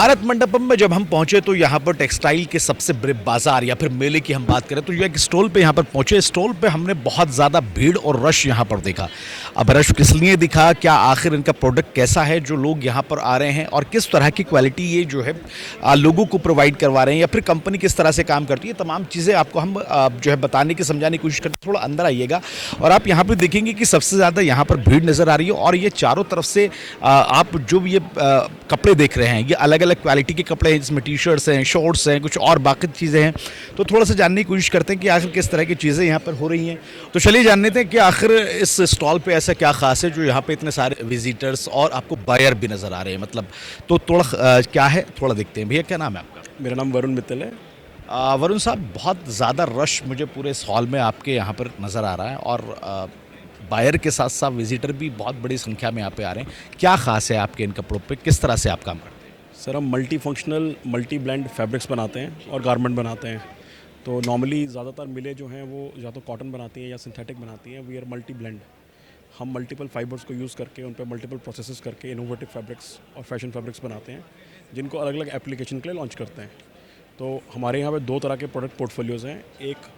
भारत मंडपम में जब हम पहुंचे तो यहाँ पर टेक्सटाइल के सबसे बड़े बाजार या फिर मेले की हम बात करें तो ये एक स्टॉल पे यहाँ पर पहुंचे। स्टॉल पे हमने बहुत ज़्यादा भीड़ और रश यहाँ पर देखा। अब रश किस लिए दिखा, क्या आखिर इनका प्रोडक्ट कैसा है जो लोग यहाँ पर आ रहे हैं और किस तरह की क्वालिटी ये जो है लोगों को प्रोवाइड करवा रहे हैं या फिर कंपनी किस तरह से काम करती है, तमाम चीज़ें आपको हम जो है बताने की समझाने की कोशिश करते। थोड़ा अंदर आइएगा और आप यहाँ पर देखेंगे कि सबसे ज़्यादा यहाँ पर भीड़ नज़र आ रही है और ये चारों तरफ से आप जो ये कपड़े देख रहे हैं ये अलग अलग क्वालिटी के कपड़े हैं, जिसमें टी शर्ट्स हैं, शॉर्ट्स हैं, कुछ और बाकी चीज़ें हैं। तो थोड़ा सा जानने की कोशिश करते हैं कि आखिर किस तरह की चीज़ें यहाँ पर हो रही हैं। तो चलिए जान लेते हैं कि आखिर इस स्टॉल पे ऐसा क्या खास है जो यहाँ पे इतने सारे विजिटर्स और आपको बायर भी नज़र आ रहे हैं। मतलब तो थोड़ा क्या है, थोड़ा देखते हैं। भैया क्या नाम है आपका? मेरा नाम वरुण मित्तल है। वरुण साहब, बहुत ज़्यादा रश मुझे पूरे इस हॉल में आपके यहाँ पर नज़र आ रहा है और बायर के साथ साथ विजिटर भी बहुत बड़ी संख्या में यहाँ पे आ रहे हैं। क्या खास है आपके इन कपड़ों पे, किस तरह से आप काम करते हैं? सर, हम multi functional multi blend fabrics बनाते हैं और गारमेंट बनाते हैं। तो नॉर्मली ज़्यादातर मिले जो हैं वो या तो कॉटन बनाती हैं या सिंथेटिक बनाती हैं। We are multi blend. हम मल्टीपल फाइबर्स को यूज़ करके उन पर मल्टीपल प्रोसेसेस करके इनोवेटिव फैब्रिक्स और फैशन फैब्रिक्स बनाते हैं जिनको अलग अलग एप्लीकेशन के लिए लॉन्च करते हैं। तो हमारे यहाँ पे दो तरह के प्रोडक्ट पोर्टफोलियोज़ हैं। एक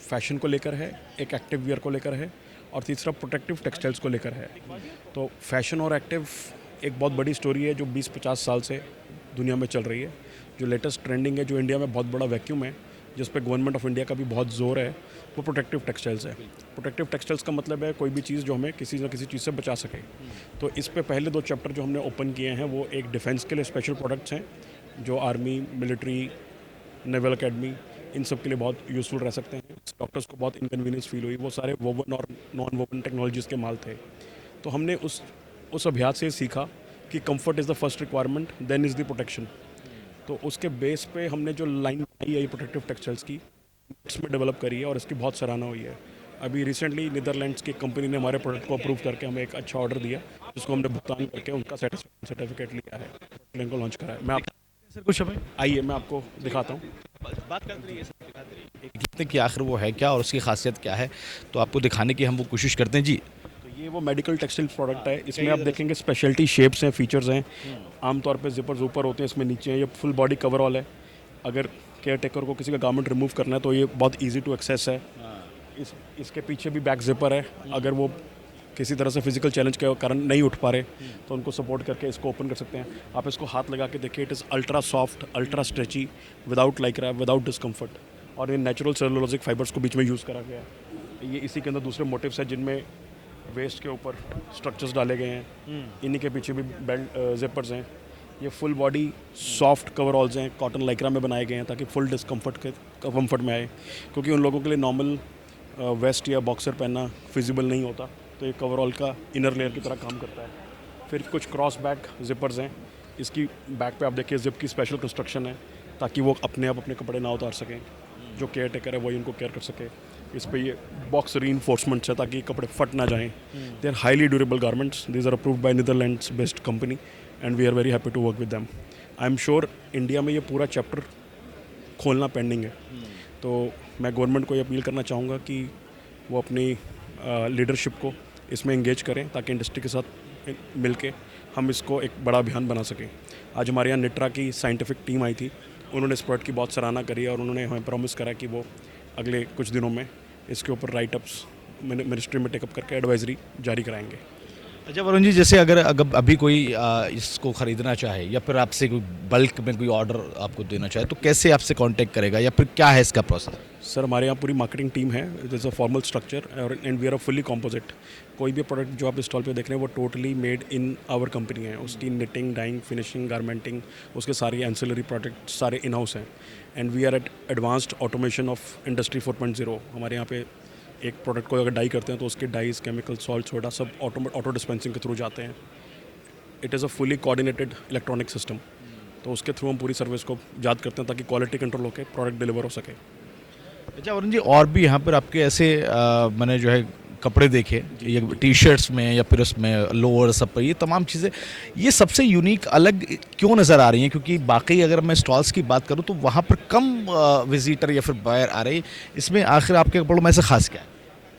फैशन को लेकर है, एक एक्टिव वियर को लेकर है और तीसरा प्रोटेक्टिव टेक्सटाइल्स को लेकर है। तो फैशन और एक्टिव एक बहुत बड़ी स्टोरी है जो 20-50 साल से दुनिया में चल रही है। जो लेटेस्ट ट्रेंडिंग है, जो इंडिया में बहुत बड़ा वैक्यूम है, जिस पे गवर्नमेंट ऑफ इंडिया का भी बहुत जोर है, वो प्रोटेक्टिव टेक्सटाइल्स है। प्रोटेक्टिव टेक्सटाइल्स का मतलब है कोई भी चीज़ जो हमें किसी न किसी चीज़ से बचा सके। तो इस पे पहले 2 चैप्टर जो हमने ओपन किए हैं वो एक डिफेंस के लिए स्पेशल प्रोडक्ट्स हैं जो आर्मी, मिलिट्री, नेवल अकेडमी, इन सब के लिए बहुत यूज़फुल रह सकते हैं। डॉक्टर्स को बहुत इनकन्वीनियंस फील हुई। वो सारे वोवन और नॉन वोवन टेक्नोलॉजीज़ के माल थे। तो हमने उस अभ्यास से सीखा कि comfort is the first requirement, then is the protection. तो उसके बेस पे हमने जो लाइन बनाई है ये प्रोटेक्टिव टेक्सटाइल्स की, इसमें डेवलप करी है और इसकी बहुत सराहना हुई है। अभी रिसेंटली नीदरलैंड्स की कंपनी ने हमारे प्रोडक्ट को अप्रूव करके हमें एक अच्छा ऑर्डर दिया, जिसको हमने भुगतान करके उनका सर्टिफिकेट लिया है, इनको लॉन्च करा है। मैं आप सर कुछ हमें आइए मैं आपको दिखाता हूँ। बात करते रहिए, सर दिखाते रहिए देखते हैं कि आखिर वो है क्या और उसकी खासियत क्या है, तो आपको दिखाने की हम वो कोशिश करते हैं जी। तो ये वो मेडिकल टेक्सटाइल प्रोडक्ट है। इसमें आप देखेंगे स्पेशलिटी शेप्स हैं, फीचर्स हैं। आमतौर पे जिपर्स ऊपर होते हैं, इसमें नीचे हैं। ये फुल बॉडी कवरऑल है। अगर केयर टेकर को किसी का गारमेंट रिमूव करना है तो ये बहुत इजी टू एक्सेस है। इसके पीछे भी बैक जिपर है। अगर वो किसी तरह से फिजिकल चैलेंज के कारण नहीं उठ पा रहे तो उनको सपोर्ट करके इसको ओपन कर सकते हैं। आप इसको हाथ लगा के देखिए, it is ultra soft, ultra stretchy, without Lycra, without discomfort. और ये नेचुरल सेलुलोजिक फाइबर्स को बीच में यूज़ करा गया है। ये इसी के अंदर दूसरे मोटिव्स हैं जिनमें वेस्ट के ऊपर स्ट्रक्चर्स डाले गए हैं। इन्हीं के पीछे भी बेल्ट जिपर्स हैं। ये फुल बॉडी सॉफ्ट कवरऑल्स हैं, कॉटन लाइक्रा में बनाए गए हैं ताकि फुल कंफर्ट में आए। क्योंकि उन लोगों के लिए नॉर्मल वेस्ट या बॉक्सर पहनना फिजिबल नहीं होता, तो ये कवरऑल का इनर लेयर की तरह काम करता है। फिर कुछ क्रॉस बैक जिपर्स हैं। इसकी बैक पे आप देखिए जिप की स्पेशल कंस्ट्रक्शन है ताकि वो अपने आप अपने कपड़े ना उतार सकें। जो केयर टेकर है वही उनको केयर कर सके। इस पे ये बॉक्स रीइंफोर्समेंट्स है ताकि कपड़े फट ना जाएं। They are highly durable garments. These are approved by Netherlands based company and we are very happy to work with them. I am sure India में ये पूरा चैप्टर खोलना पेंडिंग है। तो मैं गवर्नमेंट को ये अपील करना चाहूँगा कि वो अपनी लीडरशिप को इसमें एंगेज करें ताकि इंडस्ट्री के साथ मिलके हम इसको एक बड़ा अभियान बना सकें। आज हमारे यहाँ निट्रा की साइंटिफिक टीम आई थी। उन्होंने इस प्रोडक्ट की बहुत सराहना करी और उन्होंने हमें प्रॉमिस करा कि वो अगले कुछ दिनों में इसके ऊपर राइटअप्स मिनिस्ट्री में टेकअप करके एडवाइजरी जारी कराएंगे। अच्छा वरुण जी, जैसे अगर अभी कोई इसको ख़रीदना चाहे या फिर आपसे कोई बल्क में कोई ऑर्डर आपको देना चाहे तो कैसे आपसे कांटेक्ट करेगा या फिर क्या है इसका प्रोसेस? सर, हमारे यहाँ पूरी मार्केटिंग टीम है। It is a formal structure और and we are a fully composite. कोई भी प्रोडक्ट जो आप स्टॉल पे देख रहे हैं वो totally made in our company है। उसकी निटिंग, डाइंग, फिनिशिंग, गारमेंटिंग, उसके सारे एंसिलरी प्रोडक्ट सारे इन हाउस हैं। And we are at advanced automation of industry 4.0। हमारे यहाँ पे एक प्रोडक्ट को अगर डाई करते हैं तो उसके डाइज, केमिकल, सॉल्ट, सोडा सब ऑटो डिस्पेंसिंग के थ्रू जाते हैं। It is a fully coordinated electronic system. तो उसके थ्रू हम पूरी सर्विस को याद करते हैं ताकि क्वालिटी कंट्रोल होकर प्रोडक्ट डिलीवर हो सके। अच्छा वरुण जी, और भी यहाँ पर आपके ऐसे मैंने जो है कपड़े देखे, ये टी शर्ट्स में या फिर उसमें लोअर सब पर, ये तमाम चीज़ें ये सबसे यूनिक अलग क्यों नज़र आ रही हैं? क्योंकि बाकी अगर मैं स्टॉल्स की बात करूँ तो वहाँ पर कम विजिटर या फिर बायर आ रहे हैं। इसमें आखिर आपके कपड़ों में ऐसा खास क्या है?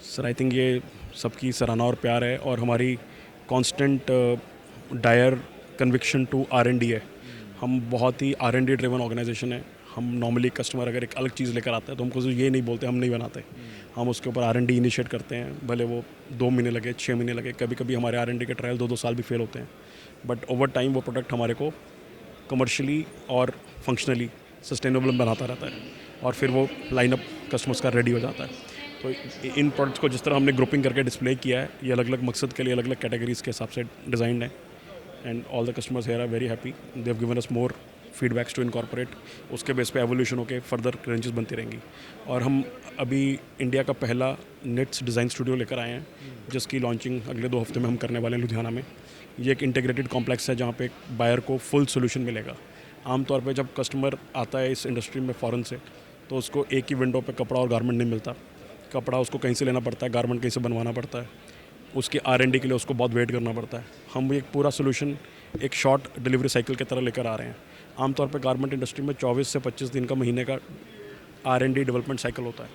सर, आई थिंक ये सबकी सराहना और प्यार है और हमारी constant Dyer conviction to R&D है। हम बहुत ही R&D ड्रिवन ऑर्गेनाइजेशन है। हम नॉर्मली कस्टमर अगर एक अलग चीज़ लेकर आता है तो हमको ये नहीं बोलते हम नहीं बनाते, हम उसके ऊपर R&D इनिशिएट करते हैं, भले वो 2 महीने लगे 6 महीने लगे, कभी कभी हमारे R&D के ट्रायल 2-2 साल भी फेल होते हैं, बट ओवर टाइम वो प्रोडक्ट हमारे को कमर्शियली और फंक्शनली सस्टेनेबल बनाता रहता है और फिर वो लाइनअप कस्टमर्स का रेडी हो जाता है। तो इन प्रोडक्ट्स को जिस तरह हमने ग्रुपिंग करके डिस्प्ले किया है, ये अलग अलग मकसद के लिए अलग अलग कैटेगरीज के हिसाब से डिज़ाइंड है and all the customers here are very happy, they have given us more feedbacks to incorporate, उसके बेस पे एवोल्यूशन होकर फर्दर रेंजेस बनती रहेंगी। और हम अभी इंडिया का पहला नेट्स डिज़ाइन स्टूडियो लेकर आए हैं जिसकी लॉन्चिंग अगले 2 हफ्ते में हम करने वाले हैं लुधियाना में। ये एक इंटीग्रेटेड कॉम्प्लेक्स है जहाँ पे बायर को फुल सोल्यूशन मिलेगा। आमतौर पे जब कस्टमर आता है इस इंडस्ट्री में फ़ॉरेन से तो उसको एक ही विंडो पे कपड़ा और गारमेंट नहीं मिलता, कपड़ा उसको कहीं से लेना पड़ता है, गारमेंट कहीं से बनवाना पड़ता है, उसके R&D के लिए उसको बहुत वेट करना पड़ता है। हम एक पूरा सोल्यूशन एक शॉर्ट डिलीवरी साइकिल की तरह लेकर आ रहे हैं। आमतौर पे गारमेंट इंडस्ट्री में 24 से 25 दिन का महीने का R&D डेवलपमेंट साइकिल होता है,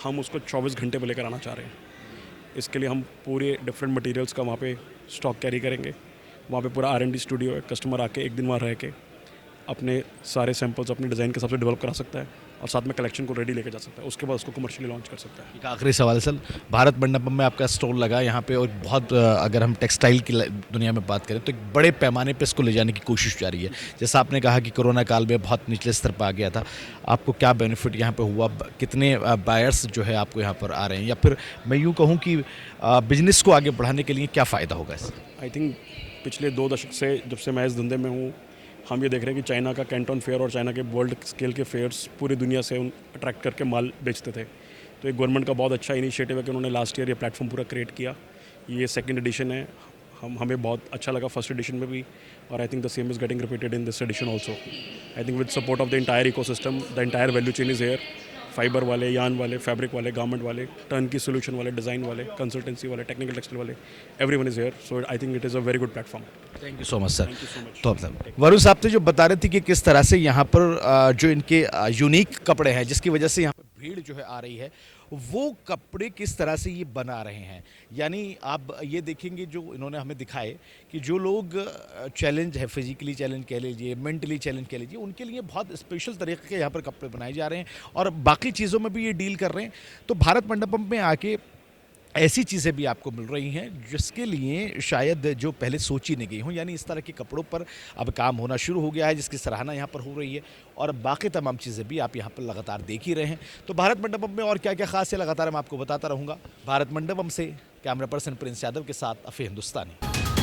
हम उसको 24 घंटे पे लेकर आना चाह रहे हैं। इसके लिए हम पूरे डिफरेंट मटेरियल्स का वहाँ पे स्टॉक कैरी करेंगे, वहाँ पे पूरा R&D स्टूडियो है, कस्टमर आके एक दिन वहाँ रह के अपने सारे सैंपल्स अपने डिज़ाइन के हिसाब से डेवलप करा सकता है और साथ में कलेक्शन को रेडी लेके जा सकता है, उसके बाद उसको कमर्शियली लॉन्च कर सकता है। एक आखिरी सवाल सर, भारत मंडपम में आपका स्टॉल लगा यहाँ पे और बहुत अगर हम टेक्सटाइल की दुनिया में बात करें तो एक बड़े पैमाने पे इसको ले जाने की कोशिश जारी है। जैसा आपने कहा कि कोरोना काल में बहुत निचले स्तर पर आ गया था, आपको क्या बेनिफिट यहाँ पे हुआ, कितने बायर्स जो है आपको यहाँ पर आ रहे हैं, या फिर मैं यूँ कहूँ कि बिजनेस को आगे बढ़ाने के लिए क्या फ़ायदा होगा इससे? आई थिंक पिछले 2 दशक से जब से मैं इस धंधे में हूँ, हम ये देख रहे हैं कि चाइना का कैंटन फेयर और चाइना के वर्ल्ड स्केल के फेयर्स पूरी दुनिया से अट्रैक्ट करके माल बेचते थे। तो एक गवर्नमेंट का बहुत अच्छा इनिशिएटिव है कि उन्होंने लास्ट ईयर ये प्लेटफॉर्म पूरा क्रिएट किया। ये 2nd एडिशन है, हमें बहुत अच्छा लगा 1st एडिशन में भी, और I think the same is getting repeated in this edition also. I think with support of the entire ecosystem, the entire value chain is here, fibre वाले, यान वाले, फैब्रिक वाले, गारमेंट वाले, turn की solution वाले, design वाले, consultancy वाले, technical textile वाले, everyone is here. So I think it is a very good platform. Thank you so much sir. Thank you so much. तो अब वरुण साहब थे जो बता रहे थे कि किस तरह से यहाँ पर जो इनके यूनिक कपड़े हैं जिसकी वजह से यहाँ पर भीड़ जो है आ रही है, वो कपड़े किस तरह से ये बना रहे हैं। यानी आप ये देखेंगे जो इन्होंने हमें दिखाए कि जो लोग चैलेंज है, फिजिकली चैलेंज कह लीजिए, मेंटली चैलेंज कह लीजिए, उनके लिए बहुत स्पेशल तरीके के यहाँ पर कपड़े बनाए जा रहे हैं और बाकी चीज़ों में भी ये डील कर रहे हैं। तो भारत मंडपम में आके ऐसी चीज़ें भी आपको मिल रही हैं जिसके लिए शायद जो पहले सोची नहीं गई हों, यानी इस तरह के कपड़ों पर अब काम होना शुरू हो गया है जिसकी सराहना यहाँ पर हो रही है और बाकी तमाम चीज़ें भी आप यहाँ पर लगातार देख ही रहे हैं। तो भारत मंडपम में और क्या क्या खास है लगातार मैं आपको बताता रहूँगा। भारत मंडपम से कैमरा पर्सन प्रिंस यादव के साथ अफे हिंदुस्तानी।